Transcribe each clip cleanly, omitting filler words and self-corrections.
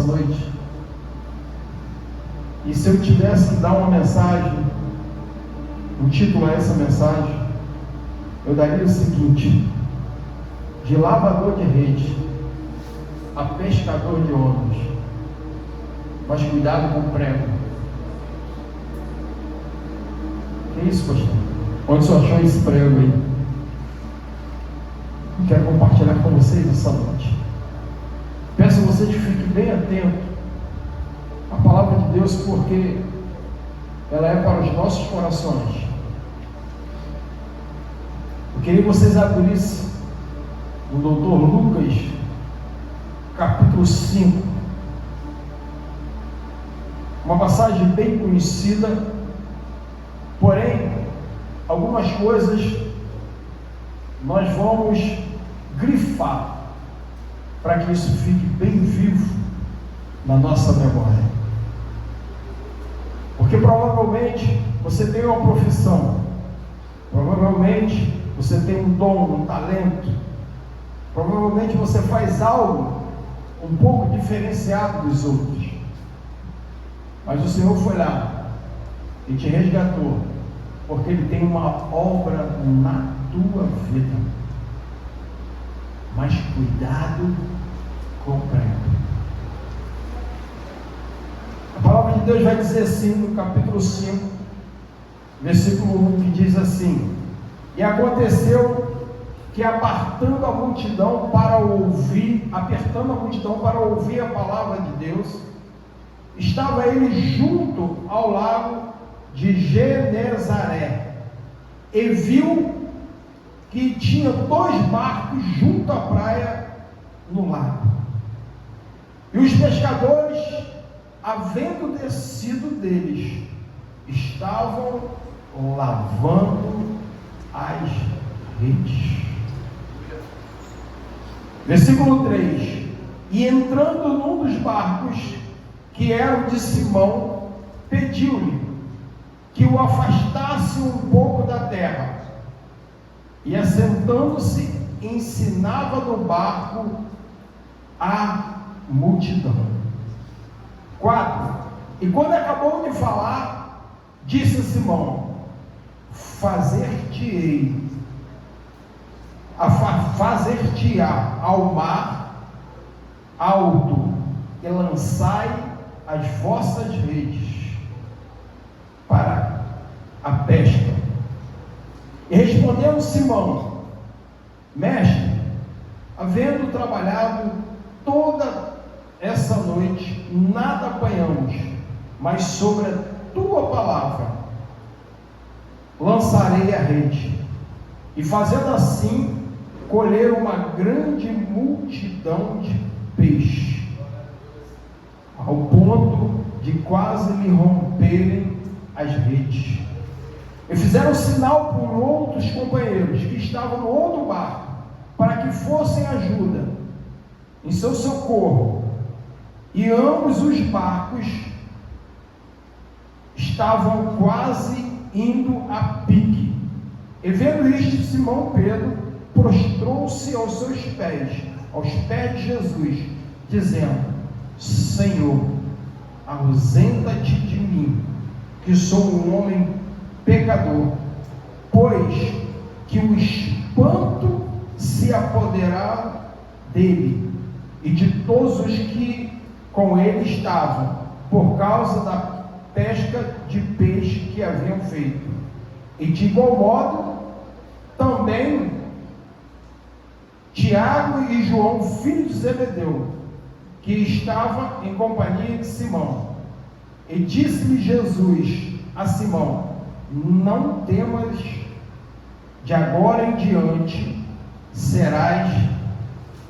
noite. E se eu tivesse que dar uma mensagem, um título a essa mensagem, eu daria o seguinte: de lavador de rede a pescador de homens. Mas cuidado com o prego. Que isso, pastor? Onde você achou esse prego aí? Eu quero compartilhar com vocês essa noite. Peço a vocês que fiquem bem atentos à palavra de Deus, porque ela é para os nossos corações. Eu queria que vocês abrissem no Dr. Lucas, capítulo 5. Uma passagem bem conhecida, porém, algumas coisas nós vamos grifar para que isso fique bem vivo na nossa memória. Porque provavelmente você tem uma profissão, provavelmente você tem um dom, um talento, provavelmente você faz algo um pouco diferenciado dos outros, mas o Senhor foi lá e te resgatou, porque Ele tem uma obra na tua vida. Mas cuidado com o prego. A palavra de Deus vai dizer assim no capítulo 5, versículo 1, que diz assim: e aconteceu que apertando a multidão para ouvir a palavra de Deus, estava ele junto ao lago de Genezaré, e viu que tinha 2 barcos junto à praia no lago. E os pescadores, havendo descido deles, estavam lavando as redes. Versículo 3: e entrando num dos barcos, que era o de Simão, pediu-lhe que o afastasse um pouco da terra. E assentando-se, ensinava no barco a multidão. 4: e quando acabou de falar, disse a Simão: fazer-te-á ao mar alto, e lançai as vossas redes para a pesca. E respondeu Simão: mestre, havendo trabalhado toda essa noite, nada apanhamos, mas sobre a tua palavra lançarei a rede. E fazendo assim, colheram uma grande multidão de peixe, ao ponto de quase lhe romperem as redes. E fizeram sinal por outros companheiros que estavam no outro barco, para que fossem ajuda em seu socorro. E ambos os barcos estavam quase indo a pique. E vendo isto, Simão Pedro prostrou-se aos pés de Jesus, dizendo: Senhor, ausenta-te de mim, que sou um homem pecador. Pois que o espanto se apoderara dele e de todos os que com ele estavam, por causa da pesca de peixe que haviam feito. E de igual modo também Tiago e João, filho de Zebedeu, que estava em companhia de Simão. E disse-lhe Jesus a Simão: não temas, de agora em diante serás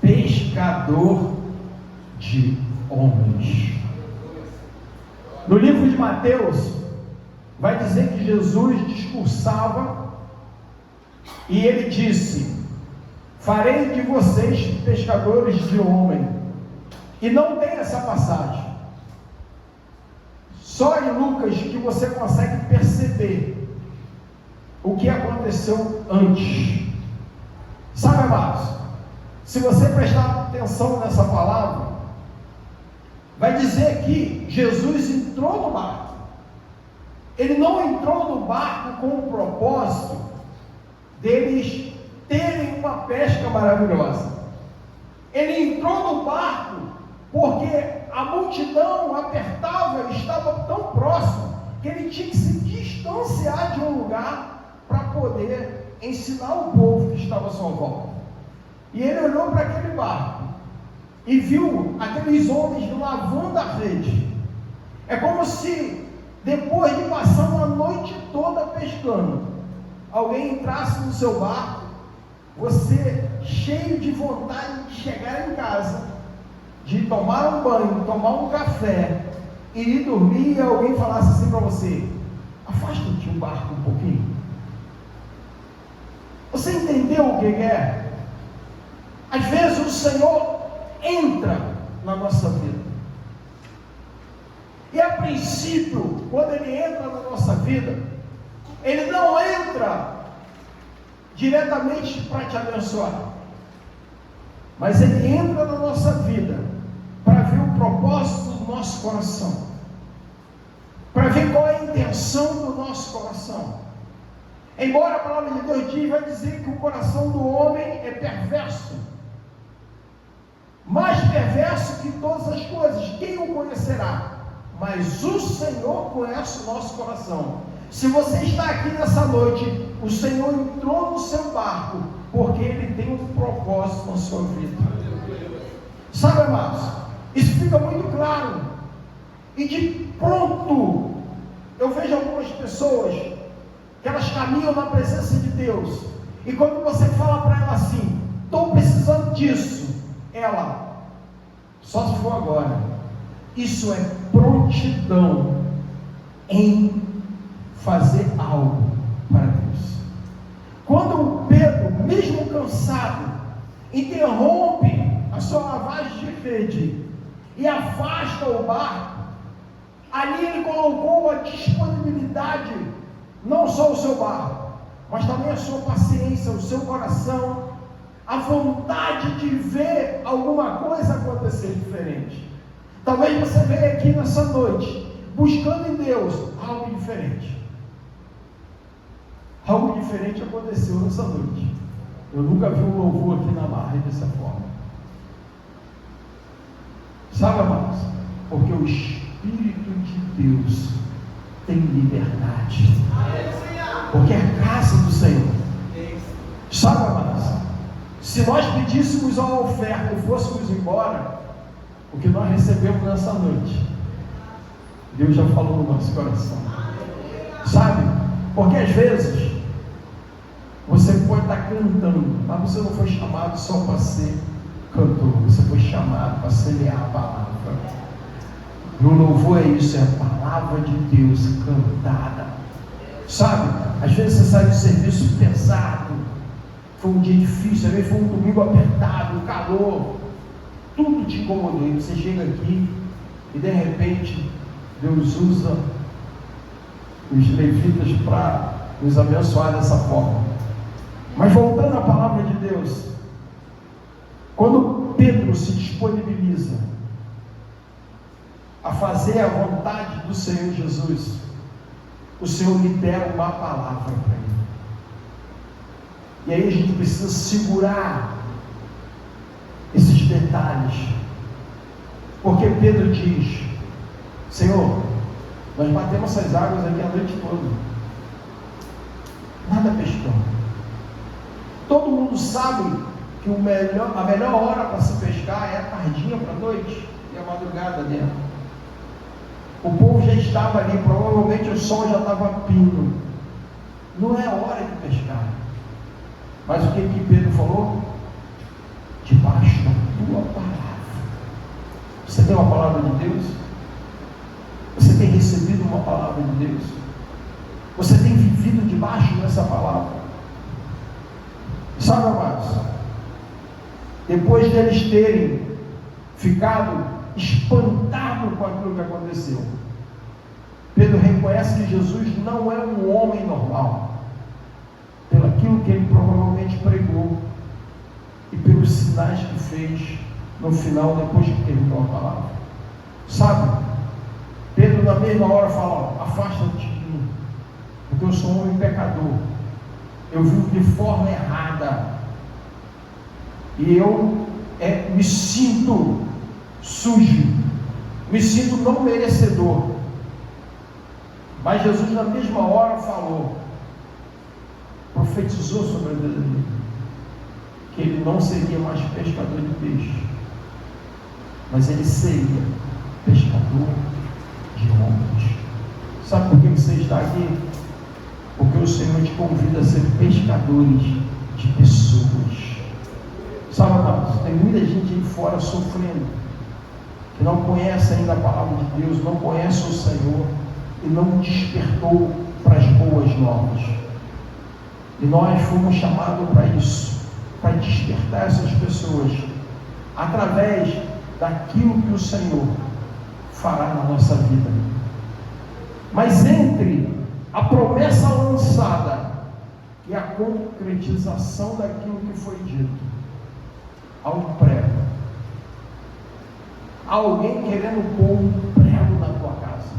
pescador de homens. No livro de Mateus vai dizer que Jesus discursava e ele disse: farei de vocês pescadores de homem. E não tem essa passagem. Só em Lucas que você consegue perceber o que aconteceu antes. Sabe, amados, se você prestar atenção nessa palavra, vai dizer que Jesus entrou no barco. Ele não entrou no barco com o propósito deles terem uma pesca maravilhosa. Ele entrou no barco porque a multidão apertava e estava tão próximo que ele tinha que se distanciar de um lugar para poder ensinar o povo que estava à sua volta. E ele olhou para aquele barco e viu aqueles homens lavando a rede. É como se, depois de passar uma noite toda pescando, alguém entrasse no seu barco, você cheio de vontade de chegar em casa, de tomar um banho, tomar um café, e ir dormir, e alguém falasse assim para você: afasta-te o barco um pouquinho. Você entendeu o que é? Às vezes o Senhor entra na nossa vida, e a princípio, quando Ele entra na nossa vida, Ele não entra diretamente para te abençoar, mas Ele entra na nossa vida para ver o propósito do nosso coração, para ver qual é a intenção do nosso coração. Embora a palavra de Deus diz, vai dizer que o coração do homem é perverso, mais perverso que todas as coisas, quem o conhecerá? Mas o Senhor conhece o nosso coração. Se você está aqui nessa noite, o Senhor entrou no seu barco, porque Ele tem um propósito na sua vida. Sabe, amados, isso fica muito claro. E de pronto, eu vejo algumas pessoas que elas caminham na presença de Deus, e quando você fala para ela assim: estou precisando disso, ela, só se for agora. Isso é prontidão em fazer algo para Deus. Quando Pedro, mesmo cansado, interrompe a sua lavagem de rede e afasta o barco, ali ele colocou a disponibilidade, não só o seu barco, mas também a sua paciência, o seu coração, a vontade de ver alguma coisa acontecer diferente. Talvez você venha aqui nessa noite buscando em Deus algo diferente. Algo diferente aconteceu nessa noite. Eu nunca vi um louvor aqui na Barra dessa forma. Sabe, amados? Porque o Espírito de Deus tem liberdade. Porque é a casa do Senhor. Sabe, amados? Se nós pedíssemos uma oferta e fôssemos embora, o que nós recebemos nessa noite, Deus já falou no nosso coração. Sabe? Porque às vezes você pode estar cantando, mas você não foi chamado só para ser cantor, você foi chamado para semear a palavra. E o louvor é isso, é a palavra de Deus cantada. Sabe? Às vezes você sai do serviço pesado, foi um dia difícil, às vezes foi um domingo apertado, calor, tudo te incomodou, e você chega aqui e de repente Deus usa os levitas para nos abençoar dessa forma. Mas voltando à palavra de Deus, quando Pedro se disponibiliza a fazer a vontade do Senhor Jesus, o Senhor libera uma palavra para ele. E aí a gente precisa segurar esses detalhes, porque Pedro diz: Senhor, nós batemos essas águas aqui a noite toda, nada pescamos. Todo mundo sabe que a melhor hora para se pescar é a tardinha para a noite e a madrugada dentro. O povo já estava ali, provavelmente o sol já estava pindo, não é hora de pescar. Mas o que Pedro falou? Debaixo da tua palavra. Você tem uma palavra de Deus? Você tem recebido uma palavra de Deus? Você tem vivido debaixo dessa palavra? Sabe, amados, depois deles terem ficado espantados com aquilo que aconteceu, Pedro reconhece que Jesus não é um homem normal, pelo aquilo que ele provavelmente pregou e pelos sinais que fez no final, depois que terminou a palavra. Sabe? Pedro na mesma hora fala: afasta-te de mim, porque eu sou um homem pecador, eu vivo de forma errada, e eu me sinto sujo, me sinto não merecedor. Mas Jesus na mesma hora falou, profetizou sobre a vida dele, que ele não seria mais pescador de peixe, mas ele seria pescador de homens. Sabe por que você está aqui? Porque o Senhor te convida a ser pescadores de pessoas. Sabe, amados, tem muita gente aí fora sofrendo, que não conhece ainda a palavra de Deus, não conhece o Senhor e não despertou para as boas novas. E nós fomos chamados para isso, para despertar essas pessoas através daquilo que o Senhor fará na nossa vida. Mas entre a promessa lançada e a concretização daquilo que foi dito, há um prego. Há alguém querendo pôr um prego na tua casa.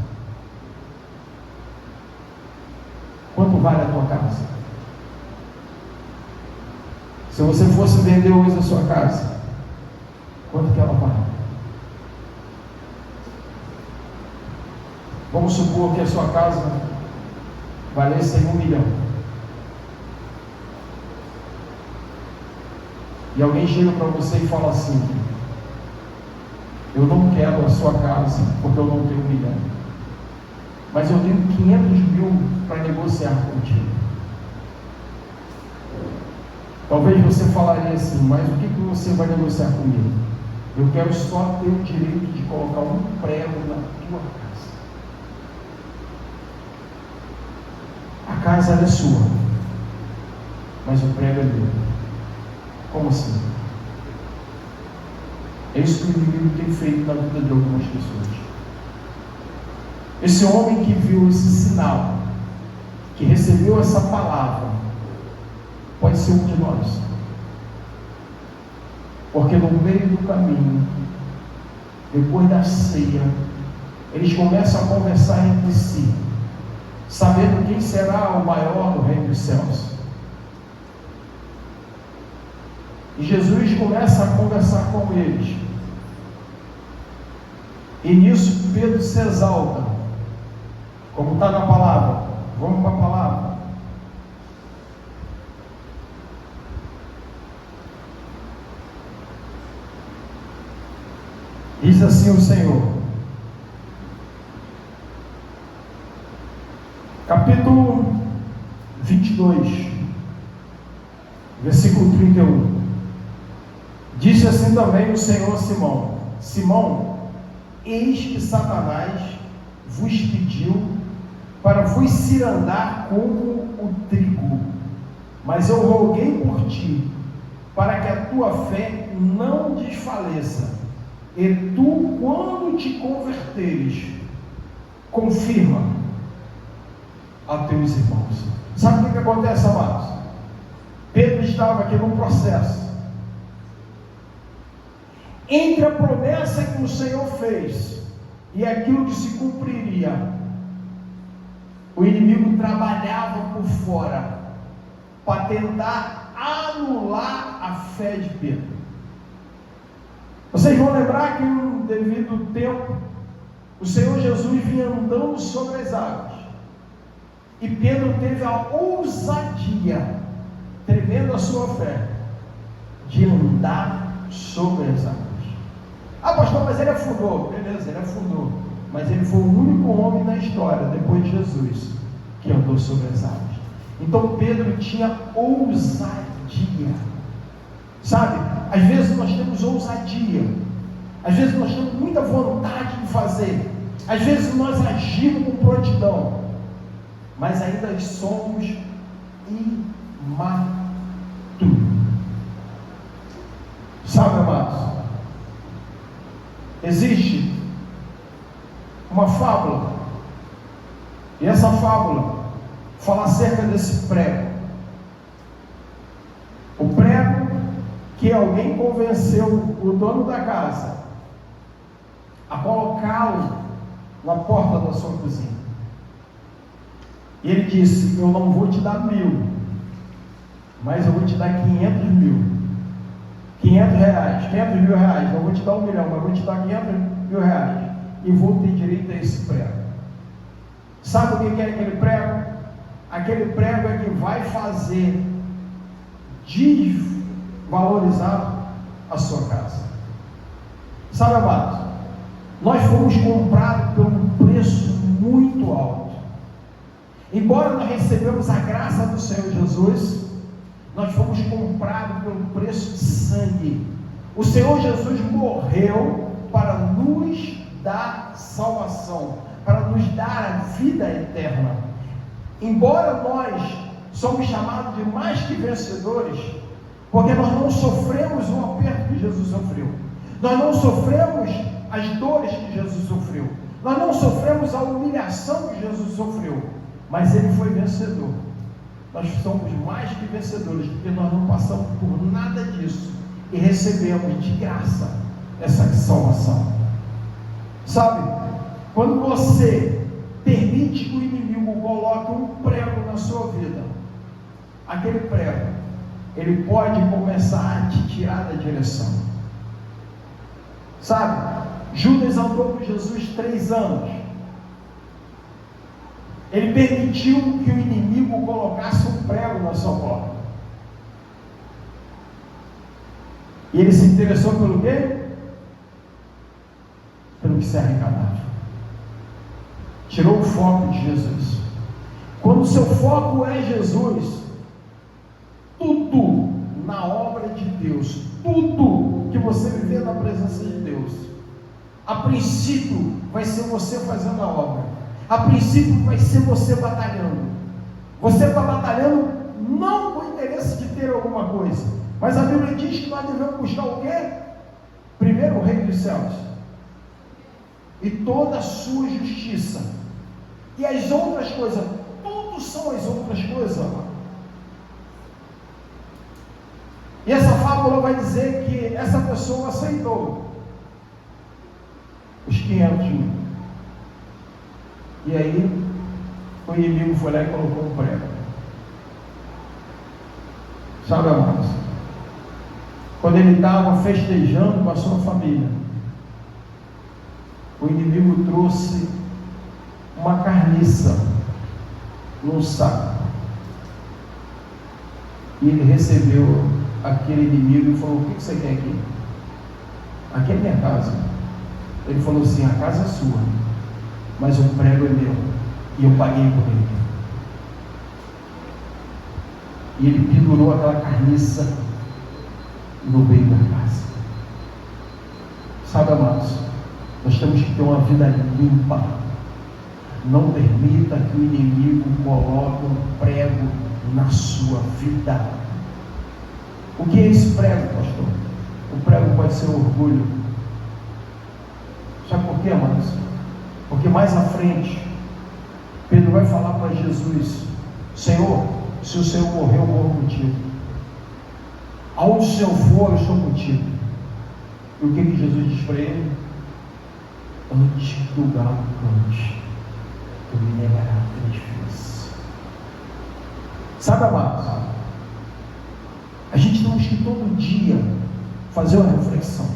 Quanto vale a tua casa? Se você fosse vender hoje a sua casa, quanto que ela vale? Vamos supor que a sua casa valesse 1 milhão. E alguém chega para você e fala assim: eu não quero a sua casa porque eu não tenho 1 milhão, mas eu tenho 500 mil para negociar contigo. Talvez você falaria assim: mas o que você vai negociar comigo? Eu quero só ter o direito de colocar um prego na tua casa. A casa é sua, mas o prego é meu. Como assim? É isso que o inimigo tem feito na vida de algumas pessoas. Esse homem que viu esse sinal, que recebeu essa palavra, pode ser um de nós. Porque no meio do caminho, depois da ceia, eles começam a conversar entre si, sabendo quem será o maior no reino dos céus. E Jesus começa a conversar com eles. E nisso Pedro se exalta, como está na palavra. Vamos para a palavra. Diz assim o Senhor, capítulo 22, versículo 31. Disse assim também o Senhor a Simão: Simão, eis que Satanás vos pediu para vos cirandar como o trigo, mas eu roguei por ti, para que a tua fé não desfaleça, e tu, quando te converteres, confirma a teus irmãos. Sabe o que acontece, amados? Pedro estava aqui num processo entre a promessa que o Senhor fez e aquilo que se cumpriria. O inimigo trabalhava por fora para tentar anular a fé de Pedro. Vocês vão lembrar que no devido tempo o Senhor Jesus vinha andando sobre as águas, e Pedro teve a ousadia, tremendo a sua fé, de andar sobre as águas. Ah, pastor, mas ele afundou. Beleza, ele afundou, mas ele foi o único homem na história, depois de Jesus, que andou sobre as águas. Então Pedro tinha ousadia. Sabe, às vezes nós temos ousadia, às vezes nós temos muita vontade de fazer, às vezes nós agimos com prontidão, mas ainda somos imaturos. Sabe, amados, existe uma fábula, e essa fábula fala acerca desse prego. O prego que alguém convenceu o dono da casa a colocá-lo na porta da sua cozinha. E ele disse: eu não vou te dar 1.000, mas eu vou te dar 500 mil. 500 reais, 500 mil reais. Não vou te dar 1 milhão, mas vou te dar 500 mil reais. E vou ter direito a esse prego. Sabe o que é aquele prego? Aquele prego é que vai fazer desvalorizar a sua casa. Sabe, amados, nós fomos comprados por um preço muito alto. Embora nós recebemos a graça do Senhor Jesus, nós fomos comprados por um preço de sangue. O Senhor Jesus morreu para nos dar salvação, para nos dar a vida eterna. Embora nós somos chamados de mais que vencedores, porque nós não sofremos o aperto que Jesus sofreu, nós não sofremos as dores que Jesus sofreu, nós não sofremos a humilhação que Jesus sofreu, mas Ele foi vencedor. Nós somos mais que vencedores, porque nós não passamos por nada disso e recebemos de graça essa salvação. Sabe, quando você permite que o inimigo coloque um prego na sua vida, aquele prego, ele pode começar a te tirar da direção. Sabe, Judas andou com Jesus 3 anos. Ele permitiu que o inimigo colocasse um prego na sua porta. E ele se interessou pelo quê? Pelo que se arrecadava. Tirou o foco de Jesus. Quando o seu foco é Jesus, tudo na obra de Deus, tudo que você viver na presença de Deus, a princípio vai ser você fazendo a obra, a princípio vai ser você batalhando. Você está batalhando não com o interesse de ter alguma coisa, mas a Bíblia diz que nós devemos buscar o quê? Primeiro o reino dos céus e toda a sua justiça, e as outras coisas, tudo são as outras coisas, amado. E essa fábula vai dizer que essa pessoa aceitou os 500 mil. E aí o inimigo foi lá e colocou um prego. Sabe, amados, quando ele estava festejando com a sua família, o inimigo trouxe uma carniça num saco. E ele recebeu aquele inimigo e falou: o que você quer aqui? Aqui é minha casa. Ele falou assim: a casa é sua, mas o prego é meu, e eu paguei por ele. E ele pendurou aquela carniça no meio da casa. Sabe, amados, nós temos que ter uma vida limpa. Não permita que o inimigo coloque um prego na sua vida. O que é esse prego, pastor? O prego pode ser orgulho. Sabe por quê, amados? Porque mais à frente, Pedro vai falar para Jesus: Senhor, se o Senhor morrer, eu morro contigo. Aonde o Senhor for, eu estou contigo. E o que Jesus diz para ele? Antes do galo cante, tu me negarás 3 vezes. Sabe, amados, a gente temos que todo dia fazer uma reflexão.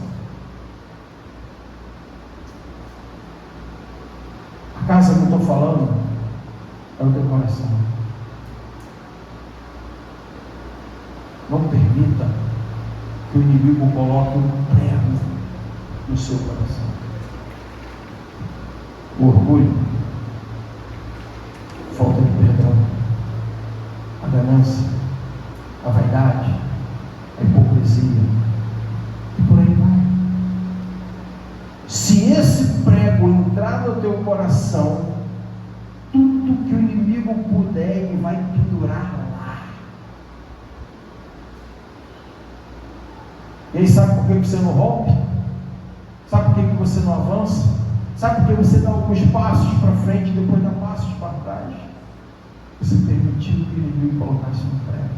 A casa que eu estou falando é o teu coração. Não permita que o inimigo coloque um prego no seu coração. O orgulho, falta de perdão, a ganância, a vaidade, a hipocrisia, e por aí vai. Se esse prego entrar no teu coração, tudo que o inimigo puder, ele vai pendurar lá. E aí, sabe por que você não rompe? Sabe por que você não avança? Sabe por que você dá alguns passos para frente e depois dá passos para trás? Você permitiu que o inimigo colocasse um prego.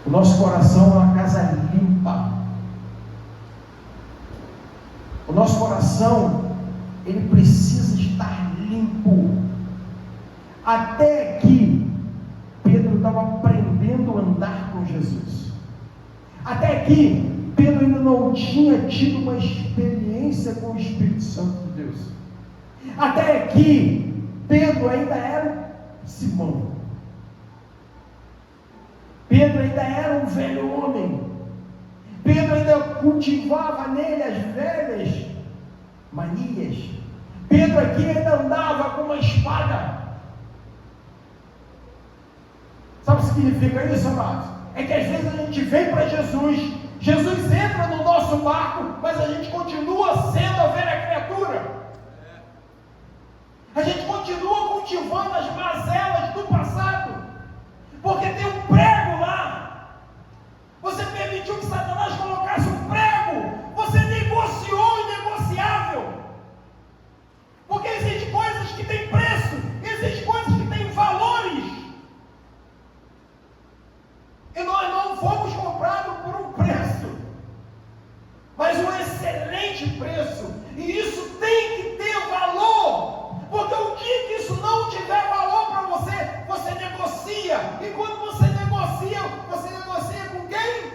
O nosso coração é uma casa limpa. O nosso coração, ele precisa estar limpo. Até aqui, Pedro estava aprendendo a andar com Jesus. Até aqui, Pedro ainda não tinha tido uma experiência com o Espírito Santo de Deus. Até aqui, Pedro ainda era Simão. Pedro ainda era um velho homem. Pedro ainda cultivava nele as velhas manias. Pedro aqui ainda andava com uma espada. Sabe o que significa isso, amados? É que às vezes a gente vem para Jesus, Jesus entra no nosso barco, mas a gente continua sendo a velha criatura. A gente continua cultivando as mazelas do passado, porque tem um prego lá. Você permitiu que Satanás colocasse um prego, você negociou o inegociável, porque existem coisas que têm preço, existem coisas que têm valores, e nós não fomos comprados por um preço, mas um excelente preço, e isso tem que ter valor, porque o dia que isso não tiver valor para você, você negocia, e quando você negocia com quem?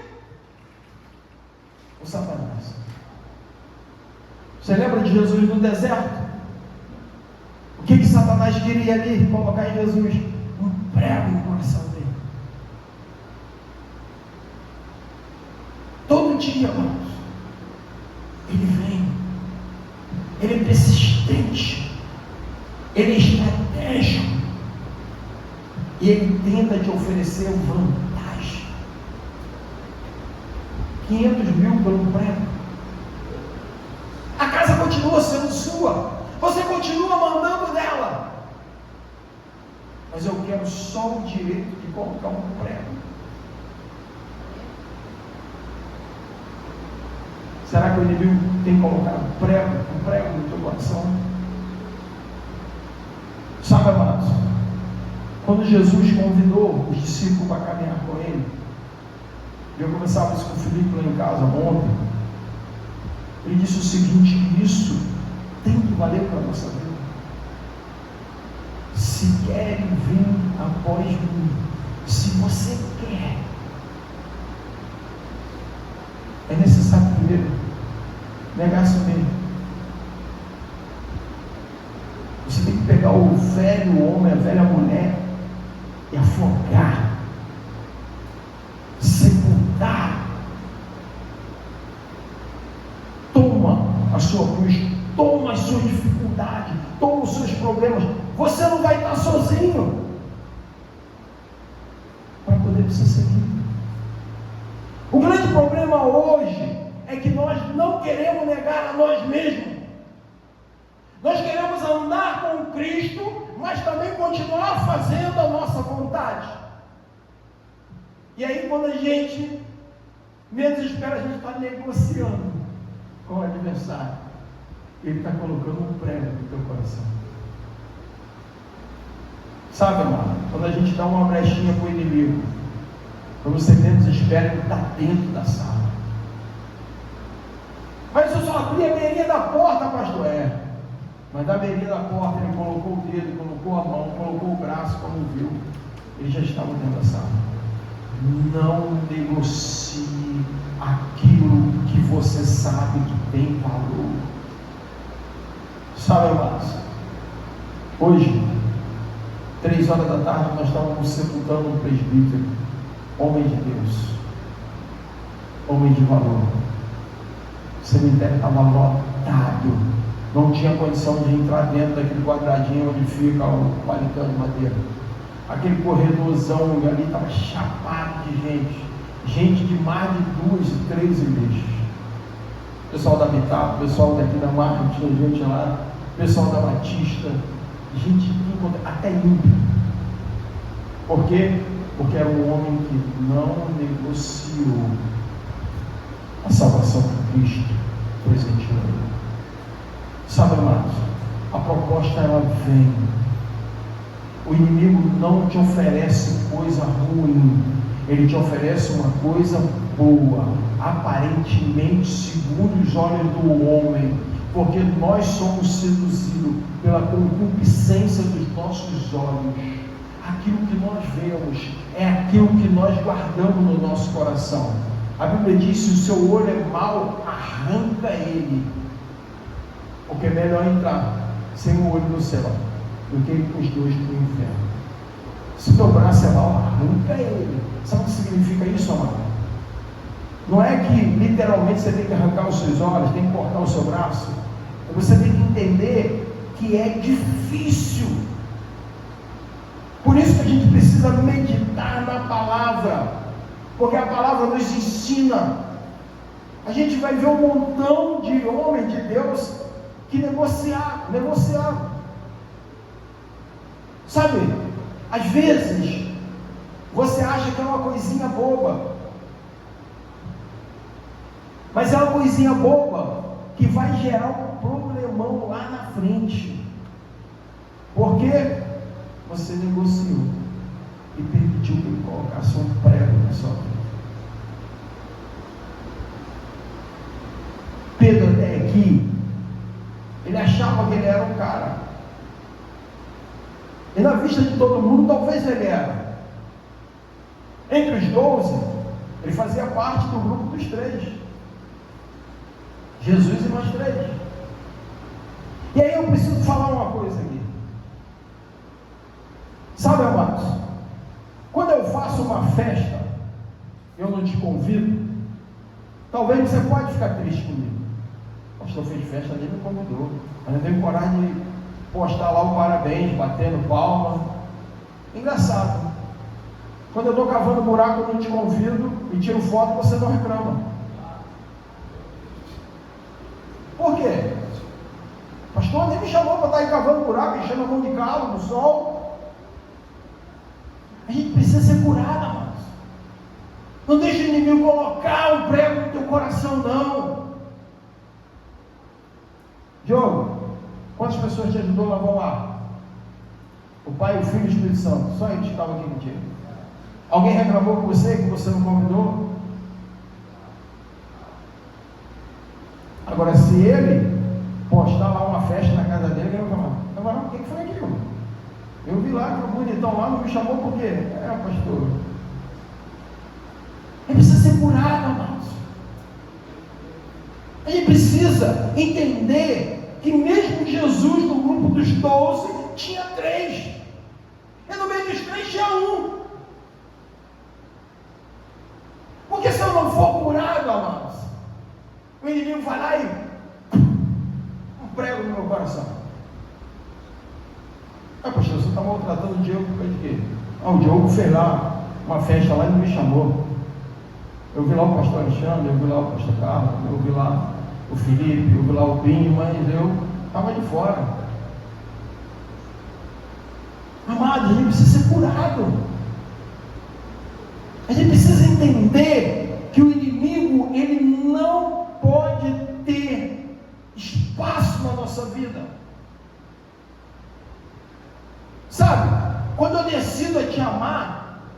O Satanás. Você lembra de Jesus no deserto? O que Satanás queria ali? Colocar em Jesus um prego no coração dele. Todo dia, irmãos, ele vem, ele é persistente, ele é estratégico, e ele tenta te oferecer vantagem. 500 mil pelo prego. A casa continua sendo sua, você continua mandando nela, mas eu quero só o direito de colocar um prego. Será que o inimigo tem colocado um prego no teu coração? Sabe, amados, quando Jesus convidou os discípulos para caminhar com ele, eu conversava isso com o Felipe lá em casa ontem, ele disse o seguinte: isso tem que valer para a nossa vida. Se querem vir após mim, se você quer, é necessário primeiro negar a si mesmo. Você tem que pegar o velho homem, a velha mulher e afogar, sepultar. Toma a sua cruz, toma as suas dificuldades, toma os seus problemas. Você não vai estar sozinho para poder ser seguido. O grande problema hoje é que nós não queremos negar a nós mesmos. Nós queremos andar com Cristo, mas também continuar fazendo a nossa vontade. E aí, quando a gente menos espera, a gente está negociando com o adversário. Ele está colocando um prego no teu coração. Sabe, amado, quando a gente dá uma brechinha para o inimigo, quando você menos espera, ele está dentro da sala. Mas eu só abri a beirinha da porta, pastor. Mas da beirinha da porta ele colocou o dedo, colocou a mão, colocou o braço, quando viu, ele já estava dentro da sala. Não negocie aquilo que você sabe que tem valor. Sabe, amados, hoje, 3 horas da tarde, nós estávamos sepultando um presbítero, homem de Deus, homem de valor. O cemitério estava lotado, não tinha condição de entrar dentro daquele quadradinho onde fica o paletão de madeira. Aquele corredorzão ali estava chapado de gente de mais de 2 e 3 igrejas. O pessoal da Habitat, o pessoal daqui da Marca, tinha gente lá, o pessoal da Batista, gente até ímpio. Por quê? Porque era um homem que não negociou a salvação que Cristo presenteou. Sabe, amados, a proposta ela vem. O inimigo não te oferece coisa ruim, ele te oferece uma coisa boa. aparentemente segundo os olhos do homem, porque nós somos seduzidos pela concupiscência dos nossos olhos. Aquilo que nós vemos é aquilo que nós guardamos no nosso coração. A Bíblia diz: se o seu olho é mau, arranca ele, porque é melhor entrar sem o olho no céu do que ir com os dois para o inferno. Se teu braço é mau, arranca ele. Sabe o que significa isso, amado? Não é que literalmente você tem que arrancar os seus olhos, tem que cortar o seu braço. Você tem que entender que é difícil. Por isso que a gente precisa meditar na palavra, porque a palavra nos ensina. A gente vai ver um montão de homens de Deus que negociaram. Sabe, às vezes você acha que é uma coisinha boba, mas é uma coisinha boba que vai gerar um problemão lá na frente, porque você negociou e permitiu que ele colocasse um prego na sua vida. Pedro, até aqui, ele achava que ele era um cara, e na vista de todo mundo talvez ele era. Entre os 12, ele fazia parte do grupo dos 3, Jesus e nós 3. E aí eu preciso falar uma coisa aqui. Sabe, amados, quando eu faço uma festa, eu não te convido, talvez você pode ficar triste comigo. O pastor fez festa, nem me convidou, mas eu tenho coragem de postar lá o parabéns, batendo palma. Engraçado, quando eu estou cavando buraco, eu não te convido e tiro foto, você não reclama. Por quê? O pastor nem me chamou para estar aí cavando buraco, enchendo a mão de calo no sol. A gente precisa ser curado, amados. Não deixe o inimigo colocar um prego no teu coração, não. Diogo, quantas pessoas te ajudou a lavar o ar? O Pai, o Filho e o Espírito Santo. Só eles estavam aqui contigo. Alguém reclamou com você que você não convidou? Agora, se ele postar lá uma festa na casa dele, ele vai falar: não, o que foi aquilo? Eu vi lá que o bonitão lá não me chamou por quê? Pastor, ele precisa ser curado, amados. Ele precisa entender que mesmo Jesus, no grupo dos 12, tinha 3, e no meio dos 3 tinha um. Porque se eu não for curado, amados, o inimigo vai lá e um prego no meu coração. Pastor, você está maltratando o Diogo por causa de quê? O Diogo fez lá uma festa lá e não me chamou. Eu vi lá o pastor Alexandre, eu vi lá o pastor Carlos, eu vi lá o Felipe, eu vi lá o Binho, mas eu estava de fora. Amado, a gente precisa ser curado. A gente precisa entender que o inimigo, ele não pode ter espaço na nossa vida. Sabe, quando eu decido te amar,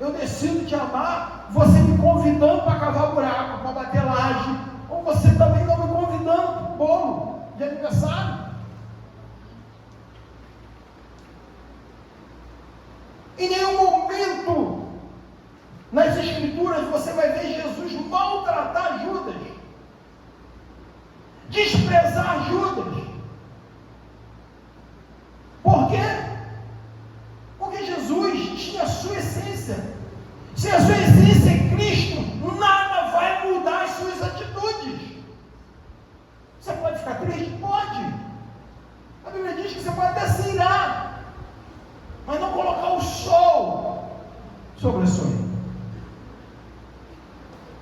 você me convidando para cavar buraco, para bater laje, ou você também não me convidando para o bolo de aniversário. Em nenhum momento nas Escrituras você vai ver Jesus maltratar Judas, desprezar Judas. Por quê? Porque Jesus tinha a sua essência. Se a sua essência é Cristo, nada vai mudar as suas atitudes. Você pode ficar triste? Pode. A Bíblia diz que você pode até se irar, mas não colocar o sol sobre a sua ira.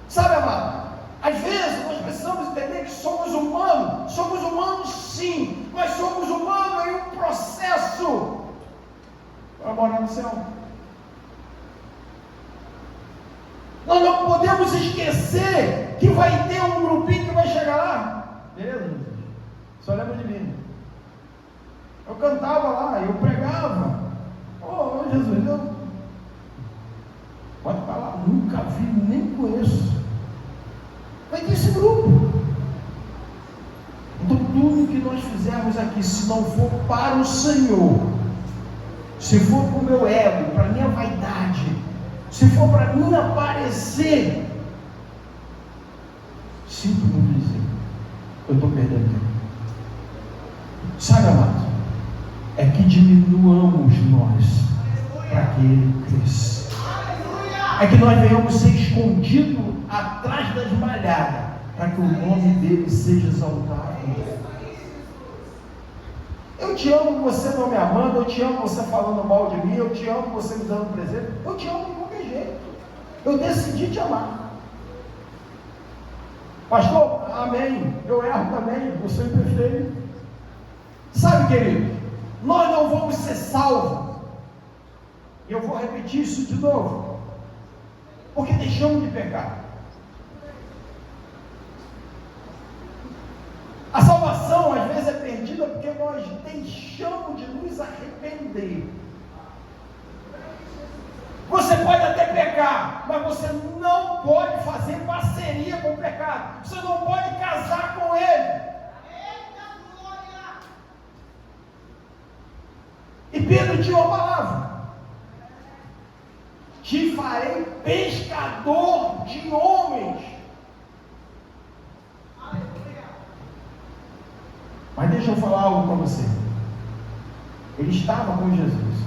Sabe, amado, às vezes nós precisamos entender que somos humanos sim, mas somos humanos em um processo para morar no céu. Nós não podemos esquecer que vai ter um grupinho que vai chegar lá. Beleza, Jesus? Só lembra de mim. Eu cantava lá, eu pregava. Oh, Jesus, eu pode falar, nunca vi, nem conheço. vai ter esse grupo. Então tudo que nós fizermos aqui, se não for para o Senhor, se for para o meu ego, para a minha vaidade, se for para mim aparecer, sinto muito dizer, eu estou perdendo tempo. Sabe, amado, é que diminuamos nós para que Ele cresça. É que nós venhamos ser escondidos atrás das malhadas, para que o nome dele seja exaltado. Eu te amo você não me amando, eu te amo você falando mal de mim, eu te amo você me dando presente, eu te amo de qualquer jeito. Eu decidi te amar. Pastor, amém, eu erro também, eu sou imperfeito. Sabe, querido, nós não vamos ser salvos, e eu vou repetir isso de novo, porque deixamos de pecar. A salvação às vezes é perdida porque nós deixamos de nos arrepender. Você pode até pecar, mas você não pode fazer parceria com o pecado. Você não pode casar com ele. E Pedro tinha uma palavra: te farei pescador de homens. Mas deixa eu falar algo para você. Ele estava com Jesus.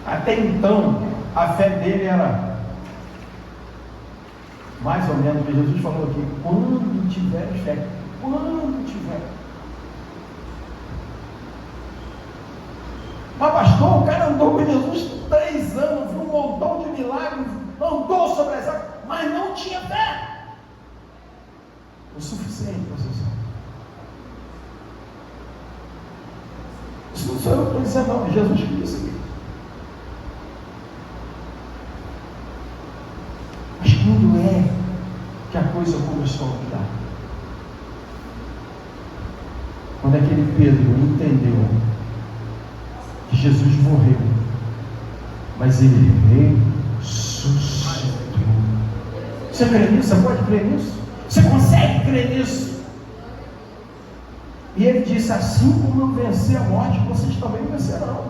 Até então, a fé dele era mais ou menos o que Jesus falou aqui: quando tiver fé, quando tiver. Mas pastor, o cara andou com Jesus 3 anos, viu um montão de milagres, andou sobre as águas, mas não tinha fé o suficiente para ser salvo. Isso não sou eu que estou dizendo, não, é Jesus que disse aqui. Mas quando é que a coisa começou a mudar? Quando aquele Pedro entendeu que Jesus morreu, mas ele ressuscitou. Você crê nisso? Você pode crer nisso? Você consegue crer nisso? E ele disse: assim como eu venci a morte, vocês também vencerão.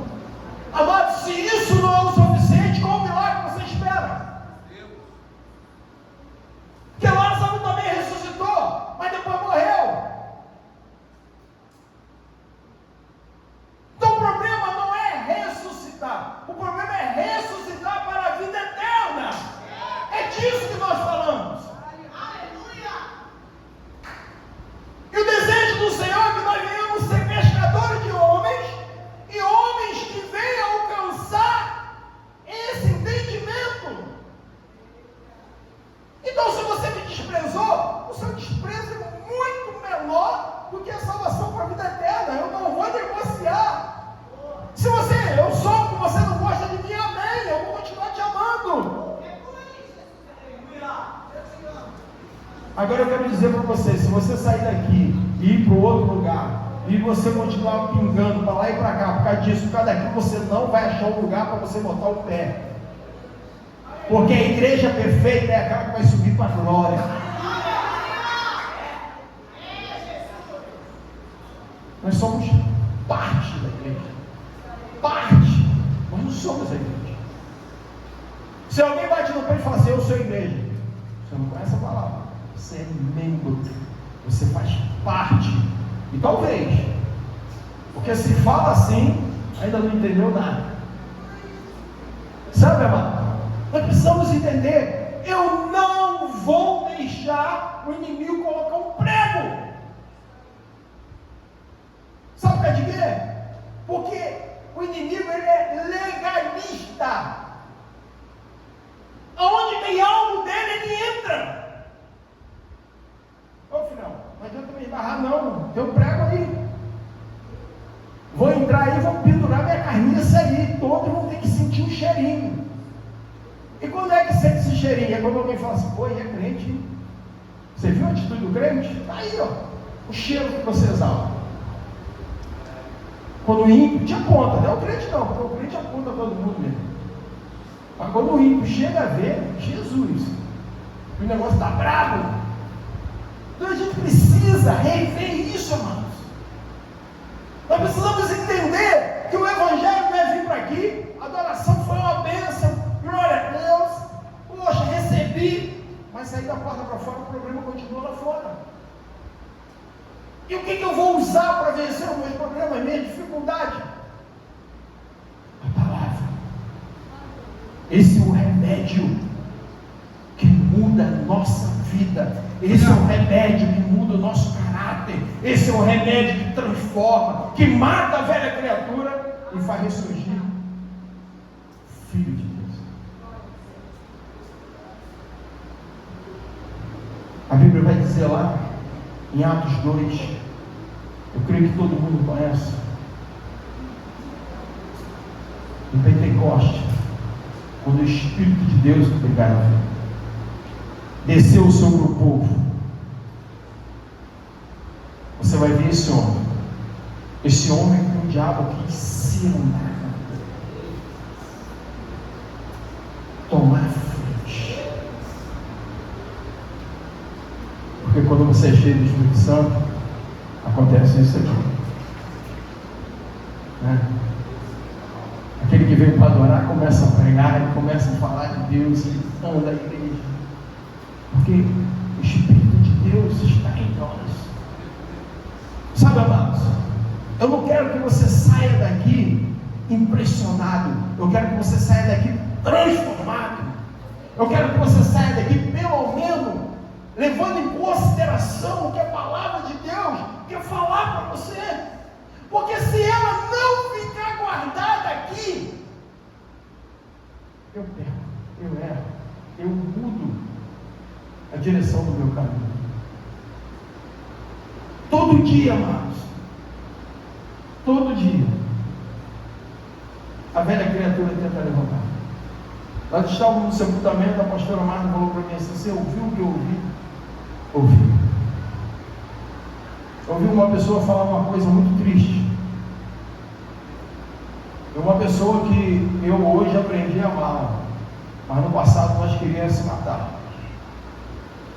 Amado, se isso não é o suficiente, qual milagre você espera? Porque Lázaro também ressuscitou, mas depois morreu. Então o problema não é ressuscitar, o problema é ressuscitar para a vida eterna. É disso que nós falamos. E o desejo do Senhor é que nós venhamos ser pescadores de homens, e homens que venham alcançar esse entendimento. Então, se você me desprezou, o seu desprezo é muito menor do que a salvação para a vida eterna. Eu não vou negociar. Se eu sou que você não gosta de mim, amém, eu vou continuar te amando. Agora eu quero dizer para você: se você sair daqui e ir para o outro lugar, e você continuar pingando para lá e para cá, por causa disso, por causa daquilo, você não vai achar um lugar para você botar o pé. Porque a igreja perfeita é aquela que vai subir para a glória. Nós somos parte da igreja. Parte. Nós não somos a igreja. Se alguém bate no pé e fala assim: eu sou a igreja, você não conhece a palavra. Você é membro, você faz parte. E talvez, porque se fala assim, ainda não entendeu nada. Sabe, amado? Nós precisamos entender: eu não vou deixar o inimigo colocar um prego. Sabe por causa de quê? Porque o inimigo, ele é legalista. Aonde tem algo dele, ele entra. Ô filhão, não adianta me esbarrar não, tem um prego aí. Vou entrar aí, vou pendurar minha carniça aí, todos vão ter que sentir um cheirinho. E quando é que sente esse cheirinho? É quando alguém fala assim: pô, e é crente, hein? Você viu a atitude do crente? Tá aí, ó, o cheiro que você exala. Quando o ímpio te aponta, não é o crente não, porque o crente aponta todo mundo mesmo. Mas quando o ímpio chega a ver, Jesus, o negócio está bravo. Então a gente precisa rever isso, amados. Nós precisamos entender que o Evangelho não é vir para aqui, a adoração foi uma bênção, glória a Deus, poxa, recebi, mas sair da porta para fora, o problema continua lá fora. E o que eu vou usar para vencer os meus problemas, minha dificuldade? A palavra. Esse é o remédio que muda a nossa vida. Esse é o remédio que muda o nosso caráter. Esse é o remédio que transforma, que mata a velha criatura e faz ressurgir Filho de Deus. A Bíblia vai dizer lá em Atos 2, eu creio que todo mundo conhece, em Pentecoste, quando o Espírito de Deus, desceu sobre o povo, você vai ver esse homem com o diabo que se andar, tomar frente, porque quando você é cheio do Espírito Santo, acontece isso aqui, né? Aquele que veio para adorar começa a pregar, ele começa a falar de Deus, ele anda da igreja, porque o Espírito de Deus está em nós. Sabe, amados, eu não quero que você saia daqui impressionado, eu quero que você saia daqui transformado, eu quero que você saia daqui pelo menos levando em consideração o que a palavra de Deus quer falar para você, porque se ela não ficar guardada aqui, eu perco, eu erro, eu mudo a direção do meu caminho. Todo dia, amados, todo dia, a velha criatura tenta levantar. Nós estávamos no sepultamento, a pastora Marta falou para mim assim: você ouviu o que eu ouvi? Ouvi. Ouvi uma pessoa falar uma coisa muito triste. É uma pessoa que eu hoje aprendi a amar, mas no passado nós queríamos se matar,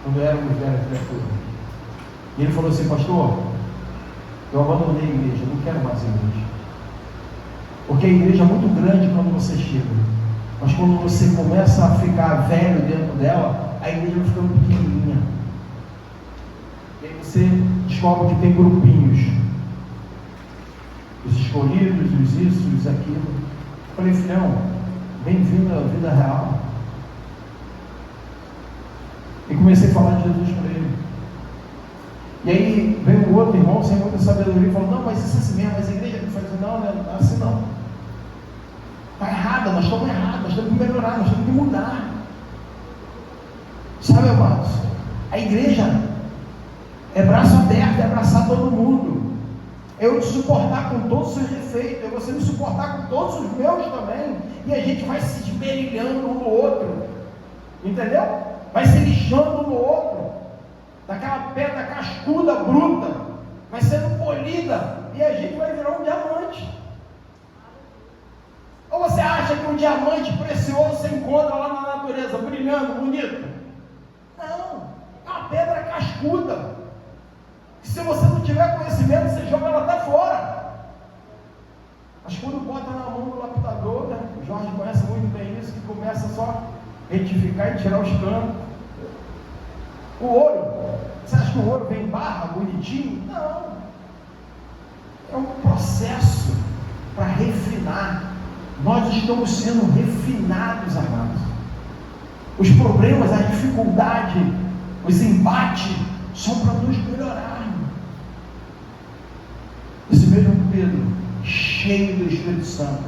quando éramos velha criatura. E ele falou assim: pastor, eu abandonei a igreja, eu não quero mais a igreja, porque a igreja é muito grande quando você chega, mas quando você começa a ficar velho dentro dela, a igreja vai ficando pequenininha, e aí você descobre que tem grupinhos, os escolhidos, os isso, os aquilo. Eu falei: filhão, bem-vindo à vida real. E comecei a falar de Jesus para ele. E aí veio um outro irmão sem muita sabedoria e falou: não, mas isso é assim mesmo, mas a igreja não faz assim. Não, não é assim não. Está errada, nós estamos errados, nós temos que melhorar, nós temos que mudar. Sabe, amados, a igreja é braço aberto, é abraçar todo mundo, é eu te suportar com todos os seus defeitos, é você me suportar com todos os meus também, e a gente vai se esmerilhando um no outro, entendeu? Vai se lixando um no outro, daquela pedra cascuda, bruta, vai sendo polida, e a gente vai virar um diamante. Ou você acha que um diamante precioso você encontra lá na natureza, brilhando, bonito? Não, é uma pedra cascuda. Se você não tiver conhecimento, você joga ela até fora. Mas quando bota na mão do lapidador, né? O Jorge conhece muito bem isso, que começa só a retificar e tirar os canos. O ouro, você acha que o ouro vem em barra, bonitinho? Não. É um processo para refinar. Nós estamos sendo refinados, amados. Os problemas, a dificuldade, os embates são para nos melhorar. Esse mesmo Pedro, cheio do Espírito Santo,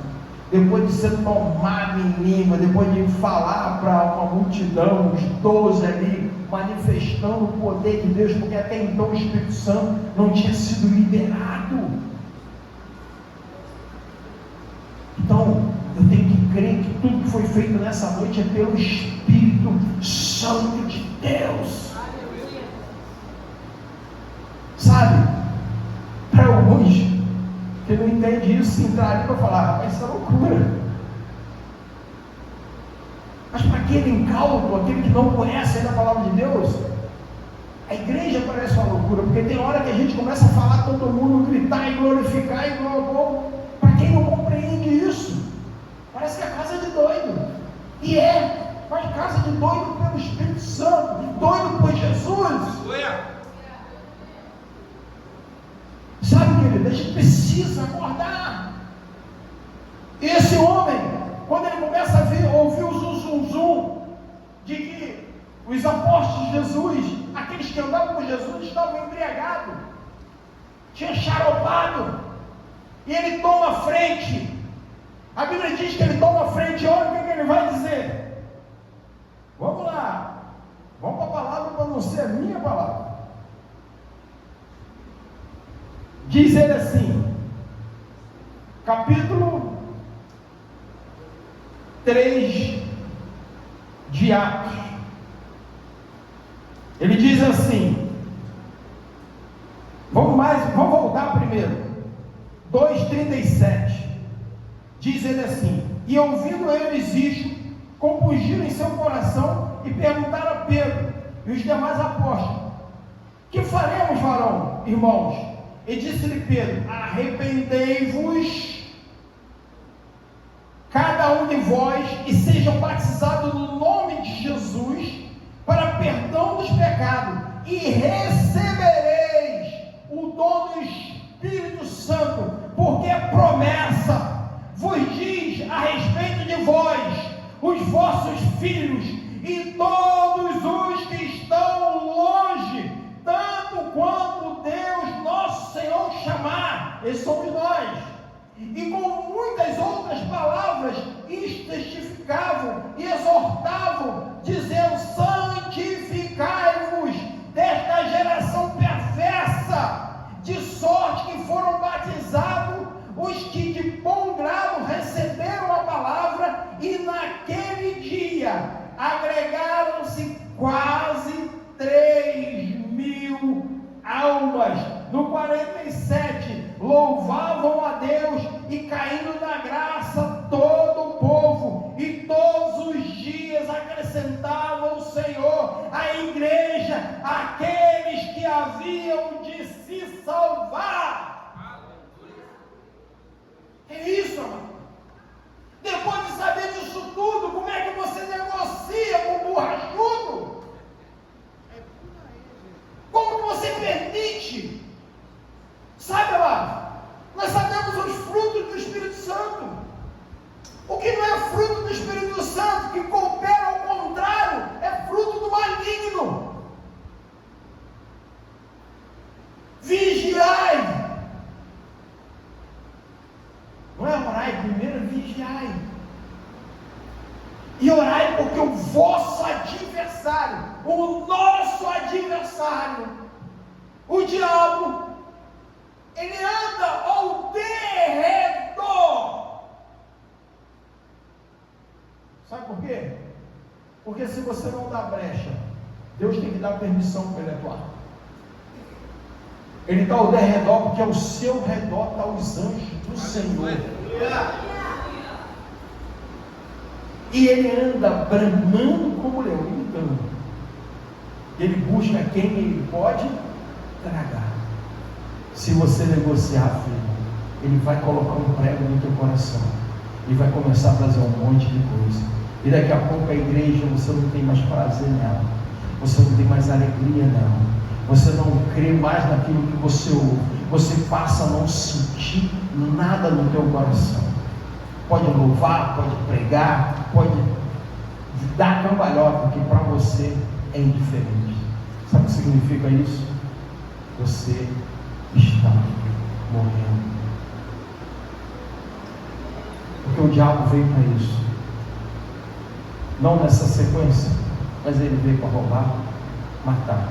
depois de ser tomado em língua, depois de falar para uma multidão, os 12 ali, manifestando o poder de Deus, porque até então o Espírito Santo não tinha sido liberado. Então, eu tenho que crer que tudo que foi feito nessa noite é pelo Espírito Santo de Deus. Sabe? Para alguns que não entendem isso, entrar ali para falar: rapaz, isso é loucura. Mas para aquele incauto, aquele que não conhece ainda a palavra de Deus, a igreja parece uma loucura, porque tem hora que a gente começa a falar, todo mundo gritar e glorificar e glorificar. Para quem não compreende isso, parece que é casa de doido. E mas casa de doido pelo Espírito Santo, de doido por Jesus. Sabe, querido, a gente precisa acordar. E esse homem, quando ele começa a ouvir o zum de que os apóstolos de Jesus, aqueles que andavam com Jesus, estavam embriagados, tinham xaropado, e ele toma a frente. A Bíblia diz que ele toma a frente. Olha o que ele vai dizer. Vamos lá, vamos para a palavra para não ser a minha palavra. Diz ele assim, capítulo 3 de Atos. Ele diz assim, vamos voltar primeiro, 2:37. Diz ele assim: e ouvindo eles isto, compungiram em seu coração e perguntaram a Pedro e os demais apóstolos: que faremos, varão, irmãos? E disse-lhe Pedro: arrependei-vos, cada um de vós, e sejam batizados no nome de Jesus, para perdão dos pecados, e recebereis o dom do Espírito Santo, porque a promessa vos diz a respeito de vós, os vossos filhos, e todos os que estão longe, tanto quanto Deus nosso Senhor chamar, esses somos nós. E com muitas outras palavras testificavam e exortavam, dizendo: santificai-vos desta geração perversa, de sorte que foram batizados os que de bom grado receberam a palavra, e naquele dia agregaram-se quase 3.000 almas. No 47, louvavam a Deus, e caindo na graça todo o povo, e todos os dias acrescentavam o Senhor à igreja aqueles que haviam de se salvar. É isso, amado. Depois de saber disso tudo, como é que você negocia com o borrachudo? Como que você permite? Sabe, amado, nós sabemos os frutos do Espírito Santo. O que não é fruto do Espírito Santo, que coopera ao contrário, é fruto do maligno. Vigiai. Não é orai, primeiro é vigiai. E orai porque o vosso adversário, o nosso adversário, o diabo, ele anda ao derredor. Sabe por quê? Porque se você não dá brecha, Deus tem que dar permissão para ele atuar. Ele está ao derredor, porque ao seu redor estão os anjos do Senhor. E ele anda bramando como leão, gritando. Ele busca quem ele pode tragar. Se você negociar, filho, ele vai colocar um prego no teu coração e vai começar a fazer um monte de coisa. E daqui a pouco a igreja, você não tem mais prazer nela, você não tem mais alegria nela, você não crê mais naquilo que você ouve, você passa a não sentir nada no teu coração. Pode louvar, pode pregar, pode dar cambalhota, que para você é indiferente. Sabe o que significa isso? Você está morrendo. Porque o diabo veio para isso. Não nessa sequência, mas ele veio para roubar, matar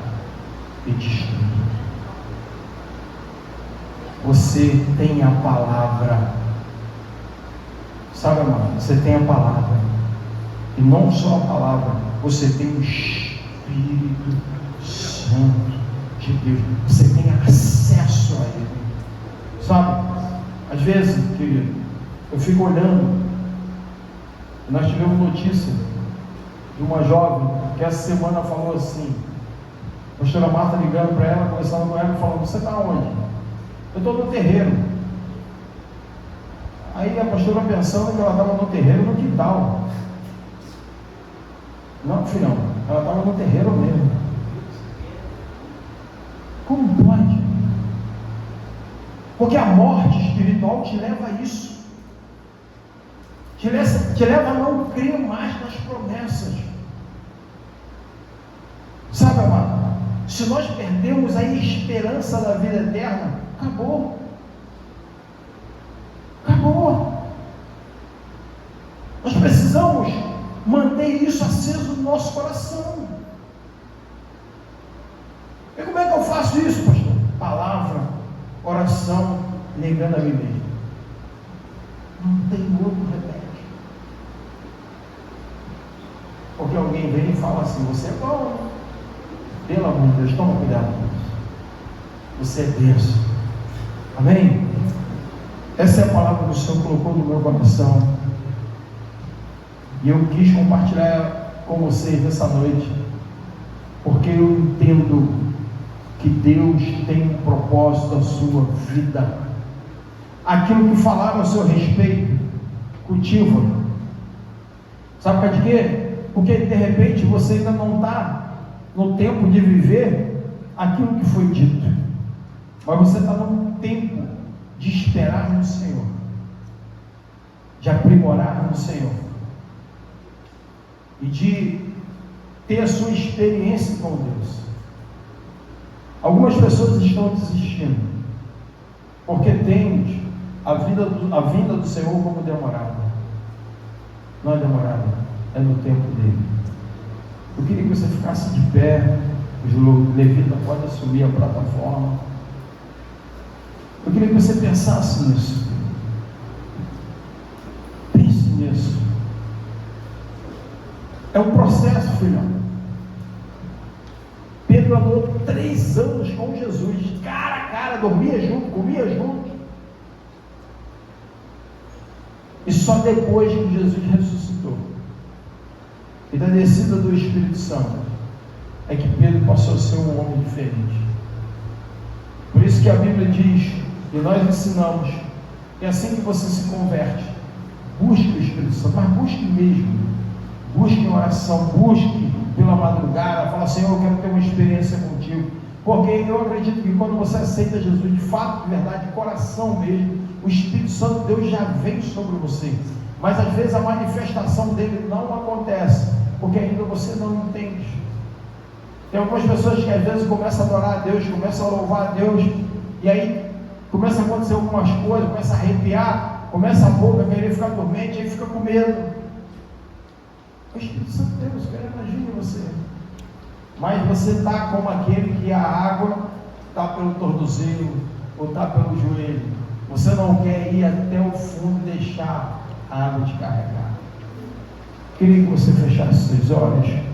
e destruir. Você tem a palavra. Sabe, amado? Você tem a palavra. E não só a palavra, você tem o Espírito Santo de Deus. Você tem acesso a Ele. Sabe? Às vezes, querido, eu fico olhando. Nós tivemos notícia de uma jovem que essa semana falou assim, a pastora Marta ligando para ela, conversando com ela, falando: você está onde? Eu estou no terreiro. Aí a pastora pensando que ela estava no terreiro no quintal. Não, filhão, ela estava no terreiro mesmo. Como pode? Porque a morte espiritual te leva a isso. Te leva a não crer mais nas promessas. Sabe, amado? Se nós perdemos a esperança da vida eterna, acabou. Acabou. Nós precisamos manter isso aceso no nosso coração. E como é que eu faço isso, pastor? Palavra, oração, negando a mim mesmo. Não tem outro remédio. Porque alguém vem e fala assim: você é bom, né? Pelo amor de Deus, toma cuidado com isso. Você é Deus. Amém? Essa é a palavra que o Senhor colocou no meu coração. E eu quis compartilhar com vocês nessa noite, porque eu entendo que Deus tem um propósito na sua vida. Aquilo que falaram a seu respeito, cultiva. Sabe para de quê? Porque de repente você ainda não está no tempo de viver aquilo que foi dito, mas você está no tempo de esperar no Senhor, de aprimorar no Senhor e de ter a sua experiência com Deus. Algumas pessoas estão desistindo porque têm a vinda do Senhor como demorada. Não é demorada, é no tempo dele. Eu queria que você ficasse de pé. Os levitas podem assumir a plataforma. Eu queria que você pensasse nisso. Pense nisso. É um processo, filhão. Pedro andou 3 anos com Jesus, cara a cara, dormia junto, comia junto. E só depois que Jesus ressuscitou e da descida do Espírito Santo é que Pedro passou a ser um homem diferente. Por isso que a Bíblia diz, e nós ensinamos, que assim que você se converte, busque o Espírito Santo, mas busque mesmo, busque em oração, busque pela madrugada, fala: Senhor, eu quero ter uma experiência contigo, porque eu acredito que quando você aceita Jesus de fato, de verdade, de coração mesmo, o Espírito Santo de Deus já vem sobre você, mas às vezes a manifestação dele não acontece, porque ainda você não entende. Tem algumas pessoas que às vezes começam a adorar a Deus, começam a louvar a Deus, e aí começa a acontecer algumas coisas, começa a arrepiar, começa a boca a querer ficar dormente, aí fica com medo. O Espírito Santo de Deus, cara, imagine você. Mas você está como aquele que a água está pelo tornozelo, ou está pelo joelho. Você não quer ir até o fundo e deixar a água te carregar. Queria que você fechasse seus olhos.